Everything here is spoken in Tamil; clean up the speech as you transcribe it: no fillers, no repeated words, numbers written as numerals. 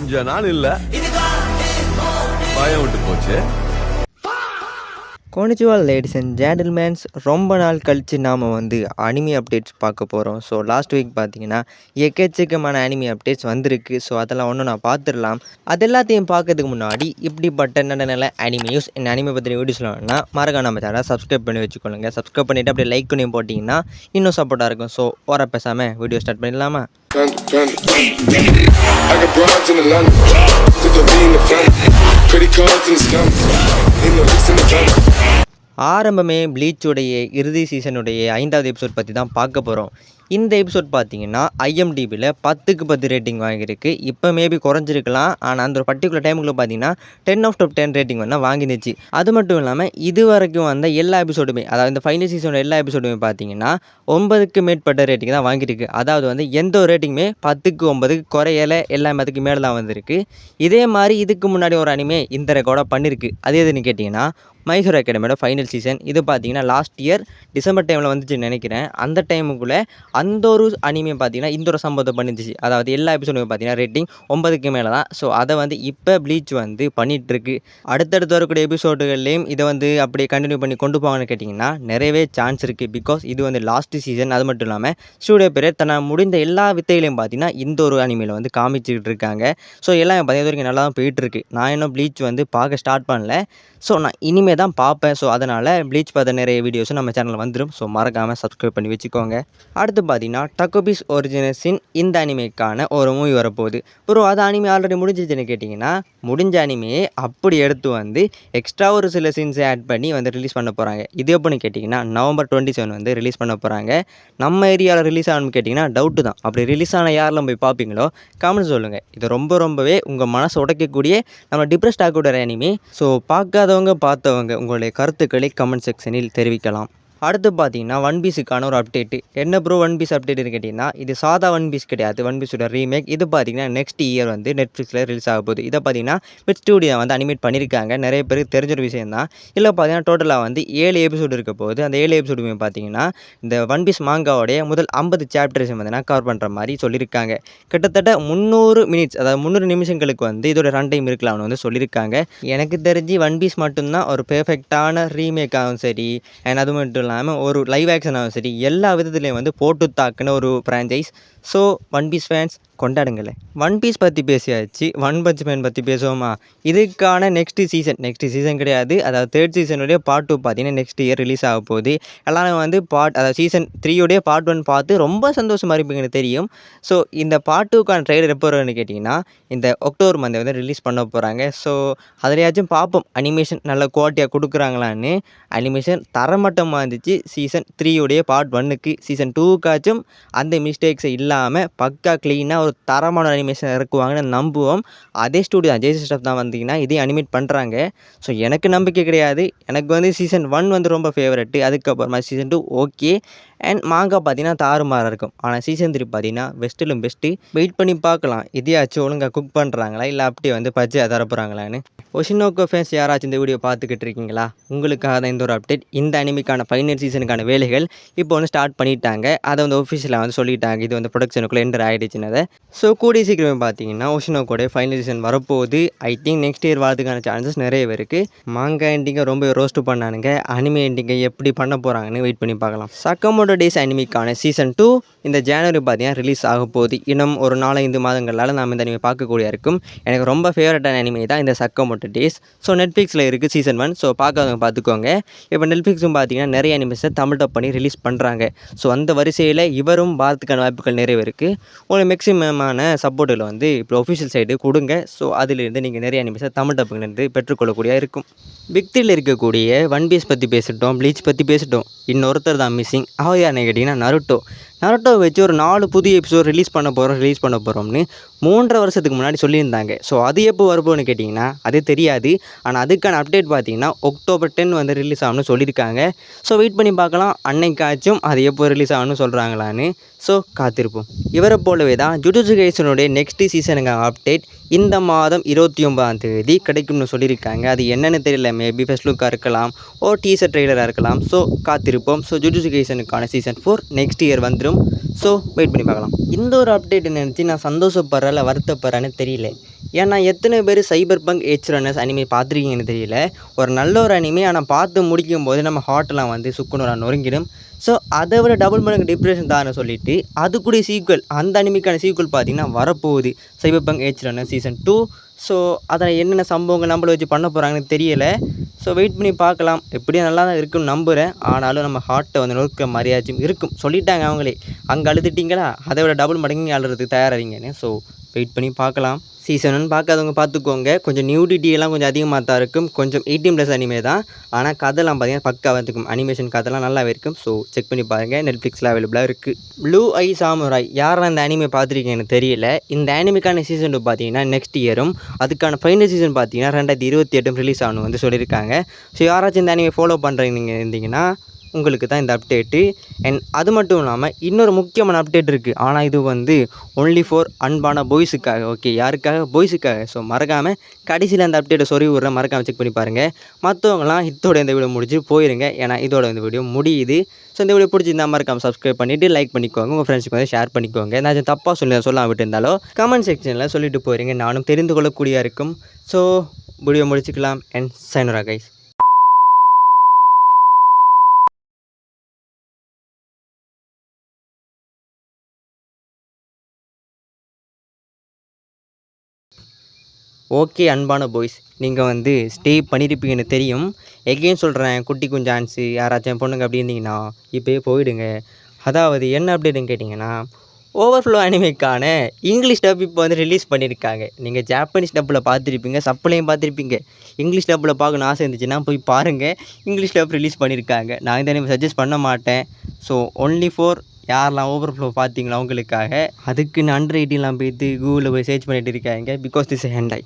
கொஞ்ச நாள் இல்ல பயம் விட்டு போச்சு. Konnichiwa ladies and gentlemen, ரொம்ப நாள் கழித்து நாம் அனிமி அப்டேட்ஸ் பார்க்க போகிறோம். ஸோ லாஸ்ட் வீக் பார்த்தீங்கன்னா எக்கச்சக்கமான அனிமி அப்டேட்ஸ் வந்திருக்கு. ஸோ அதெல்லாம் ஒன்று நான் பார்த்துடலாம். அது எல்லாத்தையும் பார்க்கறதுக்கு முன்னாடி இப்படிப்பட்ட நல்ல அனிமி நியூஸ் இந்த அனிமே பற்றின வீடியோஸ்லாம்னா மறக்காம நம்ம சேனலை சப்ஸ்கிரைப் பண்ணி வச்சுக்கொள்ளுங்க. சப்ஸ்கிரைப் பண்ணிவிட்டு அப்படியே லைக் பண்ணி போட்டிங்கன்னா இன்னும் சப்போர்ட்டாக இருக்கும். ஸோ வர பேசாமல் வீடியோ ஸ்டார்ட் பண்ணிடலாமா? ஆரம்பமே ப்ளீச்சுடைய இறுதி சீசனுடைய 5வது எபிசோட் பற்றி தான் பார்க்க போகிறோம். இந்த எபிசோட் பார்த்தீங்கன்னா ஐஎம்டிபியில் 10க்கு 10 ரேட்டிங் வாங்கியிருக்கு. இப்போ மேபி குறைஞ்சிருக்கலாம். ஆனால் அந்த ஒரு பர்டிகுலர் டைமுக்குள்ள பார்த்தீங்கன்னா 10 out of 10 ரேட்டிங் வாங்கிருந்துச்சு. அது மட்டும் இல்லாமல் இது வரைக்கும் வந்த எல்லா எபிசோடுமே, அதாவது இந்த ஃபைனல் சீசனோட எல்லா எபிசோடுமே பார்த்தீங்கன்னா 9க்கு மேற்பட்ட ரேட்டிங் தான் வாங்கியிருக்கு. அதாவது எந்த ஒரு ரேட்டிங்குமே 10க்கு 9க்கு குறையலை, எல்லாமே அதுக்கு மேலே தான் வந்திருக்கு. இதே மாதிரி இதுக்கு முன்னாடி ஒரு அனிமே இந்த ரெக்கார்டாக பண்ணியிருக்கு. அது எதுன்னு கேட்டிங்கன்னா மை ஹீரோ அகாடமியோட ஃபைனல் சீசன். இது பார்த்தீங்கன்னா லாஸ்ட் இயர் டிசம்பர் டைமில் வந்துச்சுன்னு நினைக்கிறேன். அந்த டைமுக்குள்ளே அந்த ஒரு அனிமே பார்த்தீங்கன்னா இந்த ஒரு சம்பவத்தை பண்ணிருந்துச்சு. அதாவது எல்லா எபிசோடுமே பார்த்தீங்கன்னா ரேட்டிங் 9க்கு மேலே தான். ஸோ அதை இப்போ ப்ளீச் பண்ணிகிட்ருக்கு. அடுத்தடுத்து வரக்கூடிய எபிசோடுகள்லேயும் இதை அப்படியே கண்டினியூ பண்ணி கொண்டு போவாங்கன்னு கேட்டிங்கன்னா நிறையவே சான்ஸ் இருக்குது. பிகாஸ் இது லாஸ்ட் சீசன். அது மட்டும் இல்லாமல் ஸ்டூடியோ பேர் தன்னால் முடிந்த எல்லா வித்தைகளையும் பார்த்தீங்கன்னா இந்த ஒரு அனிமையில் காமிச்சிக்கிட்டு இருக்காங்க. ஸோ எல்லாம் பார்த்தீங்கன்னா வரைக்கும் நல்லா தான் போயிட்டுருக்கு. நான் இன்னும் ப்ளீச் பார்க்க ஸ்டார்ட் பண்ணல. ஸோ நான் இனிமேல் தான் பார்ப்பேன். ஸோ அதனால் ப்ளீச் பார்த்த நிறைய வீடியோஸும் நம்ம சேனலில் வந்துடும். ஸோ மறக்காமல் சப்ஸ்கிரைப் பண்ணி வச்சுக்கோங்க. அடுத்து பார்த்தீங்கன்னா டக்கோபிஸ் ஒரிஜினல்ஸின் இந்த அனிமேக்கான ஒரு மூவி வரப்போகுது. ப்ரோ அது அனிமே ஆல்ரெடி முடிஞ்சிச்சுன்னு கேட்டிங்கன்னா முடிஞ்ச அனிமையே அப்படி எடுத்து எக்ஸ்ட்ரா ஒரு சில சீன்ஸை ஆட் பண்ணி ரிலீஸ் பண்ண போகிறாங்க. இது எப்படின்னு கேட்டிங்கன்னா நவம்பர் 27 ரிலீஸ் பண்ண போகிறாங்க. நம்ம ஏரியாவில் ரிலீஸ் ஆகணும்னு கேட்டிங்கன்னா டவுட்டு தான். அப்படி ரிலீஸ் ஆன யாரெல்லாம் போய் பார்ப்பீங்களோ கமெண்ட்ஸ் சொல்லுங்கள். இது ரொம்பவே உங்கள் மனசை உடைக்கக்கூடிய நம்ம டிப்ரெஸ்ட் ஆகக்கூடிய அனிமே. ஸோ பார்க்காதவங்க பார்த்தவங்க உங்களுடைய கருத்துக்களை கமெண்ட் செக்ஷனில் தெரிவிக்கலாம். அடுத்து பார்த்தீங்கன்னா ஒன் பீஸுக்கான ஒரு அப்டேட்டு. என்ன ப்ரோ ஒன் பீஸ் அப்டேட்டுன்னு கேட்டிங்கன்னா இது சாதா ஒன் பீஸ் கிடையாது. ஒன் பீஸோட ரீமேக். இது பார்த்தீங்கன்னா நெக்ஸ்ட் இயர் நெட்ஃப்ளிக்ஸில் ரிலீஸ் ஆக போகுது. இதை பார்த்தீங்கன்னா மிட் ஸ்டூடியோ அனிமேட் பண்ணியிருக்காங்க. நிறைய பேருக்கு தெரிஞ்ச ஒரு விஷயம் தான். இல்லை பார்த்தீங்கன்னா டோட்டலாக 7 எபிசோடு இருக்க போகுது. அந்த 7 எபிசோடுமே பார்த்தீங்கன்னா இந்த ஒன் பீஸ் மாங்காவோடைய முதல் 50 சாப்டர்ஸ் கவர் பண்ணுற மாதிரி சொல்லியிருக்காங்க. கிட்டத்தட்ட 300 மினிட்ஸ், அதாவது 300 நிமிஷங்களுக்கு இதோட ரன் டைம் இருக்கலாம்னு சொல்லியிருக்காங்க. எனக்கு தெரிஞ்சு ஒன் பீஸ் மட்டும்தான் ஒரு பெர்ஃபெக்டான ரீமேக்காகவும் சரி, அண்ட் அது மட்டும் ஒரு லைவ் ஆக்ஷனாகவும் சரி எல்லா விதத்துலேயும் போட்டு தாக்குன ஒரு franchise. So one piece fans கொண்டாடுங்களேன். ஒன் பீஸ் பற்றி பேசியாச்சு. ஒன் பஞ்ச் மேன் பற்றி பேசுவோமா? இதுக்கான நெக்ஸ்ட் சீசன் கிடையாது, அதாவது 3rd சீசனுடைய பார்ட் 2 பார்த்தீங்கன்னா நெக்ஸ்ட் இயர் ரிலீஸ் ஆக போகுது. எல்லாரும் அதாவது சீசன் 3 பார்ட் 1 பார்த்து ரொம்ப சந்தோஷமாக இருப்பீங்கன்னு தெரியும். ஸோ இந்த பார்ட் 2க்கான ட்ரெய்லர் எப்போ வரும்னு கேட்டிங்கன்னா இந்த அக்டோபர் மந்த் ரிலீஸ் பண்ண போகிறாங்க. ஸோ அதிலையாச்சும் பார்ப்போம் அனிமேஷன் நல்ல குவாலிட்டியாக கொடுக்குறாங்களான்னு. அனிமேஷன் தரமட்டமாக இருந்துச்சு சீசன் 3 பார்ட் 1க்கு. சீசன் 2க்காச்சும் அந்த மிஸ்டேக்ஸை இல்லாமல் பக்கா க்ளீனாக ஒரு தரமான அனிமேஷன் இறக்குவாங்கன்னு நம்புவோம். அதே ஸ்டூடியோ தான் ஜேசி ஸ்டப் தான் இதே அனிமேட் பண்ணுறாங்க. ஸோ எனக்கு நம்பிக்கை கிடையாது. எனக்கு சீசன் 1 ரொம்ப ஃபேவரெட்டு. அதுக்கப்புறமா சீசன் 2 ஓகே. அண்ட் மாங்கா பார்த்தீங்கன்னா தாறுமாறாக இருக்கும். ஆனால் சீசன் 3 பார்த்தீங்கன்னா பெஸ்ட்டிலும் பெஸ்ட்டு. வெயிட் பண்ணி பார்க்கலாம் இதையாச்சும் ஒழுங்காக குக் பண்ணுறாங்களா இல்லை அப்படியே பச்சையாக தரப்போகிறாங்களான்னு. ஒஷினோக்கோ ஃபேன்ஸ் யாராச்சும் இந்த வீடியோ பார்த்துக்கிட்டு இருக்கீங்களா? உங்களுக்காக தான் இந்த ஒரு அப்டேட். இந்த அனிமிக்கான ஃபைனல் சீசனுக்கான வேலைகள் இப்போ ஸ்டார்ட் பண்ணிட்டாங்க. அதை ஒஃபிஷியலாக சொல்லிட்டாங்க. இது ப்ரொடக்ஷனுக்குள்ளே என்டர் ஆகிடுச்சுன்னு. ஸோ கூடிய சீக்கிரமே பார்த்தீங்கன்னா ஒஷினோக்கோட ஃபைனல் சீசன் வரப்போகுது. ஐ திங்க் நெக்ஸ்ட் இயர் வரதுக்கான சான்சஸ் நிறையவே இருக்குது. மாங்கா எண்டிங்கை ரொம்ப ரோஸ்ட் பண்ணானுங்க. அனிமே எண்டிங்கை எப்படி பண்ண போகிறாங்கன்னு வெயிட் பண்ணி பார்க்கலாம். சக்கமோட்டோ டேஸ் அனிமிக்கான சீசன் 2 இந்த ஜனவரி பார்த்தீங்கன்னா ரிலீஸ் ஆக போகுது. இன்னும் ஒரு 4-5 மாதங்களால் நாம் இந்த அனிமே பார்க்கக்கூடிய இருக்கும். எனக்கு ரொம்ப ஃபேவரட்டான அனிமே தான் இந்த சக்கமோட்டோ டேஸ். ஸோ நெட்ஃப்ளிக்ஸில் இருக்குது சீசன் 1. ஸோ பார்க்காதவங்க பார்த்துக்கோங்க. இப்போ நெட்ஃப்ளிக்ஸும் பார்த்தீங்கன்னா நிறைய அனிமேஸை தமிழ் டப் பண்ணி ரிலீஸ் பண்ணுறாங்க. ஸோ அந்த வரிசையில் இவரும் பாரத்துக்கான வாய்ப்புகள் நிறைய இருக்குது. உங்களுக்கு மேக்ஸிமமான சப்போர்ட்டில் இப்போ ஒஃபிஷியல் சைடு கொடுங்க. ஸோ அதிலிருந்து நீங்கள் நிறைய அனிமேஸை தமிழ் டப்புலேருந்து பெற்றுக்கொள்ளக்கூடிய இருக்கும். பிக் 3ல இருக்கக்கூடிய ஒன் பீஸ் பற்றி பேசிட்டோம், ப்ளீச் பற்றி பேசிட்டோம். இன்னொருத்தர் தான் மிஸ்ஸிங். அவர் யாருன்னு கேட்டிங்கன்னா நருட்டோ வச்சு ஒரு 4 புதிய எபிசோட் ரிலீஸ் பண்ண போகிறோம்னு 3.5 வருஷத்துக்கு முன்னாடி சொல்லியிருந்தாங்க. ஸோ அது எப்போ வரப்போன்னு கேட்டிங்கன்னா அது தெரியாது. ஆனால் அதுக்கான அப்டேட் பார்த்தீங்கன்னா அக்டோபர் 10 ரிலீஸ் ஆகணும்னு சொல்லியிருக்காங்க. ஸோ வெயிட் பண்ணி பார்க்கலாம் அன்னைக்காச்சும் அது எப்போ ரிலீஸ் ஆகணும்னு சொல்கிறாங்களான்னு. ஸோ காத்திருப்போம். இவரை போலவே தான் ஜுஜுட்சு கைசனுடைய நெக்ஸ்ட் சீசனுக்கான அப்டேட் இந்த மாதம் 29ஆம் தேதி கிடைக்கும்னு சொல்லியிருக்காங்க. அது என்னென்னு தெரியல. மேபி ஃபர்ஸ்ட் லுக்காக இருக்கலாம், டீசர் ட்ரெய்லராக இருக்கலாம். ஸோ காத்திருப்போம். ஸோ ஜுஜுட்சு கைசனுக்கான சீசன் 4 நெக்ஸ்ட் இயர் வந்துடும். வரும். ஸோ வெயிட் பண்ணி பார்க்கலாம். இந்த ஒரு அப்டேட் நினச்சி நான் சந்தோஷப்படுறேன் இல்லை வருத்தப்படுறேன்னு தெரியல. ஏன்னா எத்தனை பேர் சைபர் பங்க் எட்ஜ் ரன்னர்ஸ் அனிமே பார்த்துருக்கீங்கன்னு தெரியல. ஒரு நல்ல ஒரு அனிமே, ஆனால் பார்த்து முடிக்கும் போது நம்ம ஹார்ட்லாம் வந்து சுக்குநூறாக நொறுங்கிடும். ஸோ அதை விட டபுள் மடங்கு டிப்ரெஷன் தான்னு சொல்லிட்டு அதுக்குடைய சீக்வல், அந்த அனிமிக்கான சீக்வல் பார்த்திங்கன்னா வரப்போகுது, cyberpunk edge runner season 2. So அதில் என்னென்ன சம்பவங்கள் நம்மளை வச்சு பண்ண போகிறாங்கன்னு தெரியலை. ஸோ வெயிட் பண்ணி பார்க்கலாம். எப்படியும் நல்லா தான் இருக்குன்னு நம்புகிறேன். ஆனாலும் நம்ம ஹார்ட்டை வந்து நொறுக்கிற மாதிரியாச்சும் இருக்கும். சொல்லிட்டாங்க அவங்களே, அங்கே அழுதுட்டிங்களா, அதை விட டபுள் மடங்கு அழுறதுக்கு தயாராகிங்கன்னு. ஸோ வெயிட் பண்ணி பார்க்கலாம். சீசன் 1 பார்க்காதவங்க பார்த்துக்கோங்க. கொஞ்சம் நியூடிட்டியெல்லாம் கொஞ்சம் அதிகமாக தான் இருக்கும். கொஞ்சம் 18+ அனிமே தான். ஆனால் கதைலாம் பார்த்திங்கன்னா பக்காவாக இருக்கும். அனிமேஷன் கதைலாம் நல்லாவே இருக்கும். ஸோ செக் பண்ணி பாருங்கள். நெட்ஃப்ளிக்ஸில் அவைலபிளாக இருக்குது. ப்ளூ ஐ சாமுராய் யாரெல்லாம் இந்த அனிமே பார்த்துருக்கீங்கன்னு தெரியல. இந்த அனிமேக்கான சீசன் 2 பார்த்தீங்கன்னா நெக்ஸ்ட் இயரும், அதுக்கான ஃபைனல் சீசன் பார்த்தீங்கன்னா 2028 ரிலீஸ் ஆகணும் வந்து சொல்லியிருக்காங்க. ஸோ யாராச்சும் இந்த அனிமே ஃபாலோ பண்ணுறீங்க இருந்தீங்கன்னா உங்களுக்கு தான் இந்த அப்டேட்டு. அண்ட் அது மட்டும் இல்லாமல் இன்னொரு முக்கியமான அப்டேட் இருக்குது. ஆனால் இது வந்து ஒன்லி ஃபார் அன்பான பாய்ஸுக்காக. ஓகே, யாருக்காக? பாய்ஸுக்காக. ஸோ மறக்காமல் கடைசியில் அந்த அப்டேட்டை சொறி விட்றேன், மறக்காமல் செக் பண்ணி பாருங்கள். மற்றவங்களாம் இதோட இந்த வீடியோ முடிச்சு போயிருங்க. ஏன்னா இதோட இந்த வீடியோ முடியுது. ஸோ இந்த வீடியோ பிடிச்சிருந்தா மறக்காமல் சப்ஸ்கிரைப் பண்ணிவிட்டு லைக் பண்ணிக்கோங்க. உங்கள் ஃப்ரெண்ட்ஸுக்கு வந்து ஷேர் பண்ணிக்கோங்க. ஏதாச்சும் தப்பாக சொல்லாமல் விட்டுருந்தாலோ கமெண்ட் செக்ஷனில் சொல்லிட்டு போயிருங்க. நானும் தெரிந்து கொள்ளக்கூடியா இருக்கும். ஸோ வீடியோ முடிச்சுக்கலாம். அண்ட் சைனரா கைஸ். ஓகே அன்பான பாய்ஸ், நீங்கள் வந்து ஸ்டே பண்ணியிருப்பீங்கன்னு தெரியும். எகெயின் சொல்கிறேன், குட்டி குஞ்சான்ஸு யாராச்சும் பொண்ணுங்க அப்படி இருந்தீங்கன்னா இப்போயே போயிடுங்க. அதாவது என்ன அப்டேட்டுன்னு கேட்டிங்கன்னா, ஓவர்ஃப்ளோ அனிமேக்கான இங்கிலீஷ் டப் இப்போ வந்து ரிலீஸ் பண்ணியிருக்காங்க. நீங்கள் ஜாப்பனீஸ் டப்பில் பார்த்துருப்பீங்க, சப்ளையும் பார்த்துருப்பீங்க. இங்கிலீஷ் டப்பில் பார்க்கணும் ஆசை இருந்துச்சுன்னா போய் பாருங்கள். இங்கிலீஷ் டப் ரிலீஸ் பண்ணியிருக்காங்க. நான் இந்த அனிமே சஜஸ்ட் பண்ண மாட்டேன். ஸோ ஒன்லி ஃபார் யாரெல்லாம் ஓவர்ஃப்ளோ பார்த்தீங்களா அவங்களுக்காக. அதுக்குன்னு 118லாம் போய்ட்டு கூகுளில் போய் சர்ச் பண்ணிட்டு இருக்காங்க. Because this hand I